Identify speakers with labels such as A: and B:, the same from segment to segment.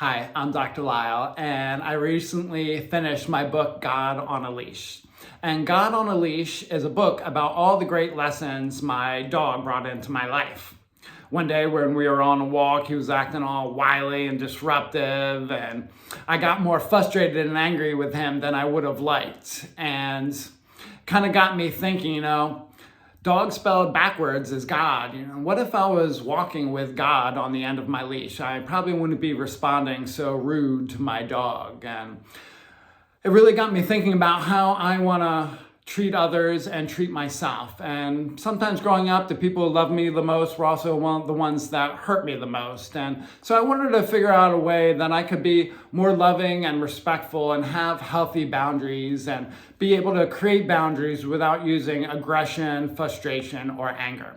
A: Hi, I'm Dr. Lyle, and I recently finished my book, God on a Leash. And God on a Leash is a book about all the great lessons my dog brought into my life. One day when we were on a walk, he was acting all wily and disruptive, and I got more frustrated and angry with him than I would have liked. And kind of got me thinking, dog spelled backwards is God. What if I was walking with God on the end of my leash? I probably wouldn't be responding so rude to my dog. And it really got me thinking about how I want to treat others and treat myself. And sometimes growing up, the people who love me the most were also the ones that hurt me the most. And so I wanted to figure out a way that I could be more loving and respectful and have healthy boundaries and be able to create boundaries without using aggression, frustration, or anger.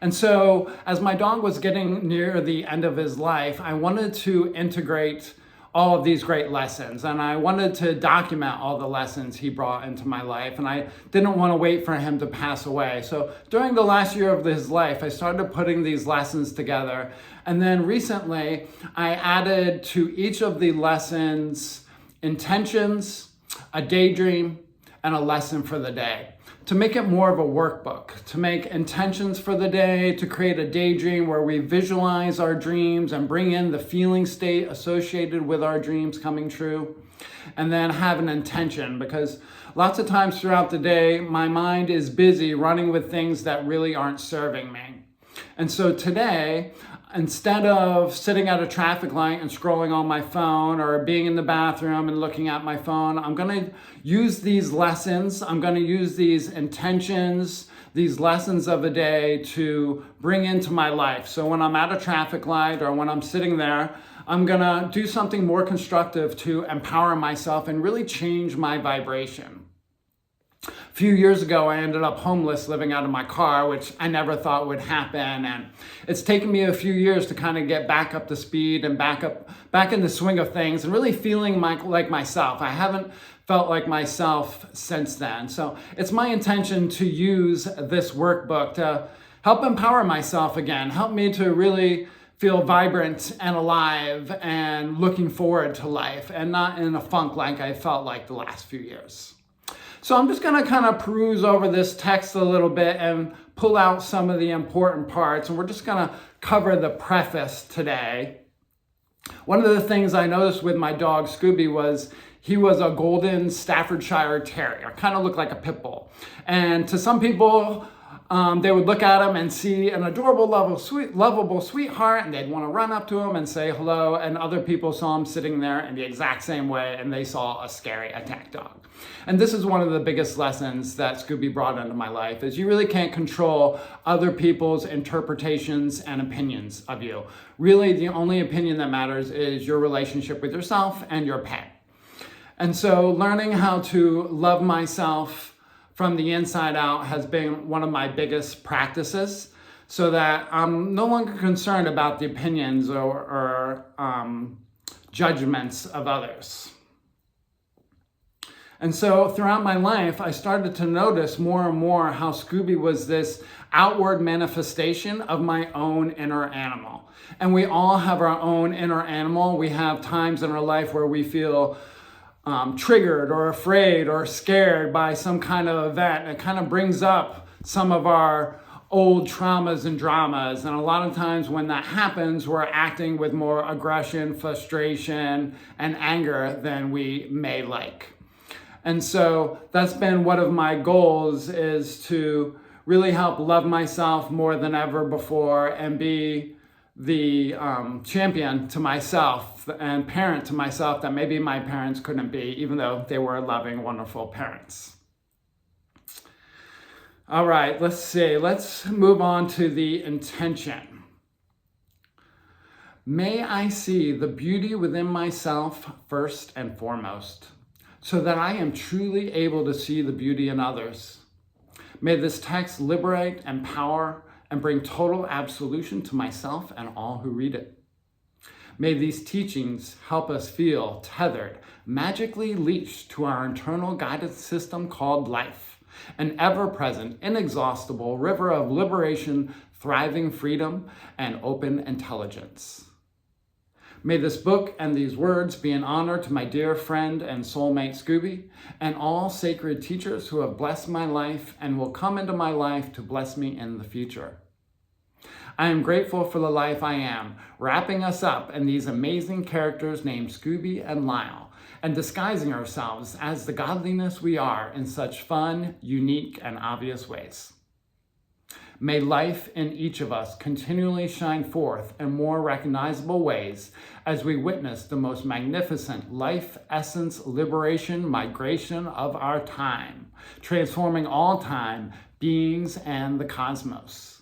A: And so as my dog was getting near the end of his life, I wanted to integrate all of these great lessons. And I wanted to document all the lessons he brought into my life. And I didn't want to wait for him to pass away. So during the last year of his life, I started putting these lessons together. And then recently, I added to each of the lessons intentions, a daydream, and a lesson for the day, to make it more of a workbook, to make intentions for the day, to create a daydream where we visualize our dreams and bring in the feeling state associated with our dreams coming true, and then have an intention, because lots of times throughout the day, my mind is busy running with things that really aren't serving me. And so today, instead of sitting at a traffic light and scrolling on my phone or being in the bathroom and looking at my phone, I'm going to use these lessons. I'm going to use these intentions, these lessons of the day to bring into my life. So when I'm at a traffic light or when I'm sitting there, I'm going to do something more constructive to empower myself and really change my vibration. A few years ago, I ended up homeless, living out of my car, which I never thought would happen. And it's taken me a few years to kind of get back up to speed and back in the swing of things and really feeling like myself. I haven't felt like myself since then. So it's my intention to use this workbook to help empower myself again, help me to really feel vibrant and alive and looking forward to life and not in a funk like I felt like the last few years. So I'm just going to kind of peruse over this text a little bit and pull out some of the important parts. And we're just going to cover the preface today. One of the things I noticed with my dog Scooby was he was a golden Staffordshire Terrier, kind of looked like a pit bull. And to some people, they would look at him and see an adorable, lovable sweetheart, and they'd want to run up to him and say hello. And other people saw him sitting there in the exact same way, and they saw a scary attack dog. And this is one of the biggest lessons that Scooby brought into my life, is you really can't control other people's interpretations and opinions of you. Really, the only opinion that matters is your relationship with yourself and your pet. And so learning how to love myself from the inside out has been one of my biggest practices, so that I'm no longer concerned about the opinions or judgments of others. And so throughout my life, I started to notice more and more how Scooby was this outward manifestation of my own inner animal. And we all have our own inner animal. We have times in our life where we feel triggered or afraid or scared by some kind of event. It kind of brings up some of our old traumas and dramas. And a lot of times when that happens, we're acting with more aggression, frustration, and anger than we may like. And so that's been one of my goals, is to really help love myself more than ever before and be the champion to myself and parent to myself that maybe my parents couldn't be, even though they were loving, wonderful parents. All right, let's see. Let's move on to the intention. May I see the beauty within myself first and foremost, so that I am truly able to see the beauty in others. May this text liberate, empower, and bring total absolution to myself and all who read it. May these teachings help us feel tethered, magically leashed to our internal guidance system called life, an ever-present, inexhaustible river of liberation, thriving freedom, and open intelligence. May this book and these words be an honor to my dear friend and soulmate Scooby, and all sacred teachers who have blessed my life and will come into my life to bless me in the future. I am grateful for the life I am, wrapping us up in these amazing characters named Scooby and Lyle, and disguising ourselves as the godliness we are in such fun, unique, and obvious ways. May life in each of us continually shine forth in more recognizable ways as we witness the most magnificent life essence liberation migration of our time, transforming all time, beings, and the cosmos.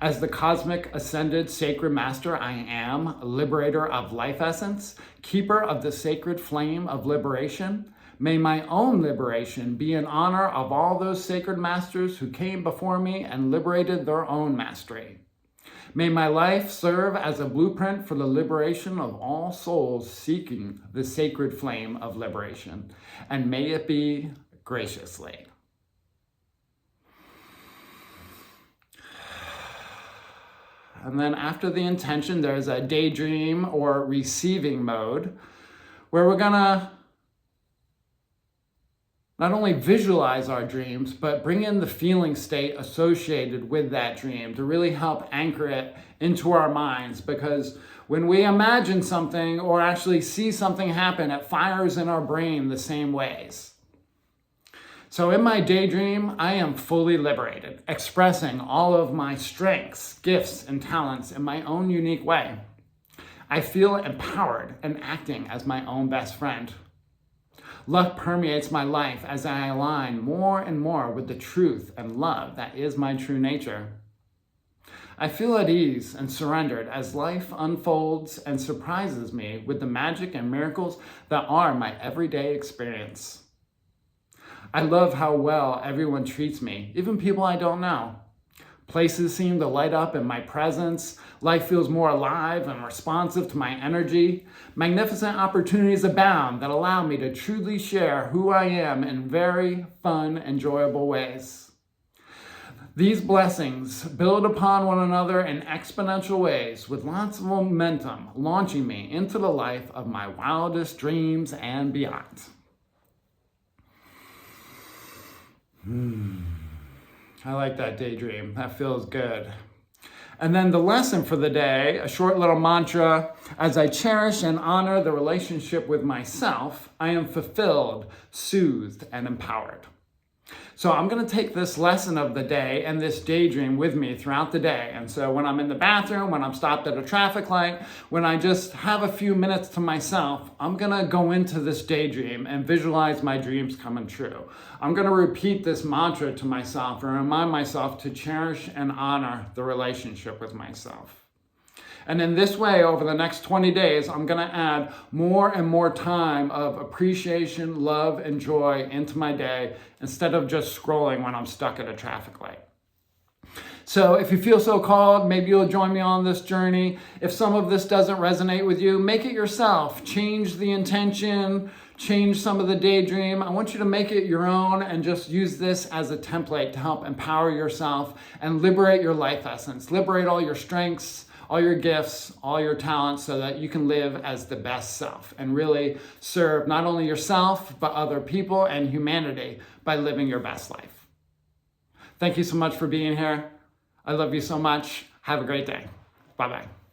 A: As the cosmic ascended sacred master I am, liberator of life essence, keeper of the sacred flame of liberation, may my own liberation be in honor of all those sacred masters who came before me and liberated their own mastery. May my life serve as a blueprint for the liberation of all souls seeking the sacred flame of liberation, and may it be graciously. And then after the intention, there's a daydream or receiving mode where we're gonna not only visualize our dreams, but bring in the feeling state associated with that dream to really help anchor it into our minds. Because when we imagine something or actually see something happen, it fires in our brain the same ways. So in my daydream, I am fully liberated, expressing all of my strengths, gifts, and talents in my own unique way. I feel empowered and acting as my own best friend. Luck permeates my life as I align more and more with the truth and love that is my true nature. I feel at ease and surrendered as life unfolds and surprises me with the magic and miracles that are my everyday experience. I love how well everyone treats me, even people I don't know. Places seem to light up in my presence. Life feels more alive and responsive to my energy. Magnificent opportunities abound that allow me to truly share who I am in very fun, enjoyable ways. These blessings build upon one another in exponential ways with lots of momentum, launching me into the life of my wildest dreams and beyond. I like that daydream. That feels good. And then the lesson for the day, a short little mantra. As I cherish and honor the relationship with myself, I am fulfilled, soothed, and empowered. So I'm going to take this lesson of the day and this daydream with me throughout the day. And so when I'm in the bathroom, when I'm stopped at a traffic light, when I just have a few minutes to myself, I'm going to go into this daydream and visualize my dreams coming true. I'm going to repeat this mantra to myself and remind myself to cherish and honor the relationship with myself. And in this way, over the next 20 days, I'm going to add more and more time of appreciation, love, and joy into my day instead of just scrolling when I'm stuck at a traffic light. So if you feel so called, maybe you'll join me on this journey. If some of this doesn't resonate with you, make it yourself. Change the intention, change some of the daydream. I want you to make it your own and just use this as a template to help empower yourself and liberate your life essence. Liberate all your strengths, all your gifts, all your talents so that you can live as the best self and really serve not only yourself, but other people and humanity by living your best life. Thank you so much for being here. I love you so much. Have a great day. Bye-bye.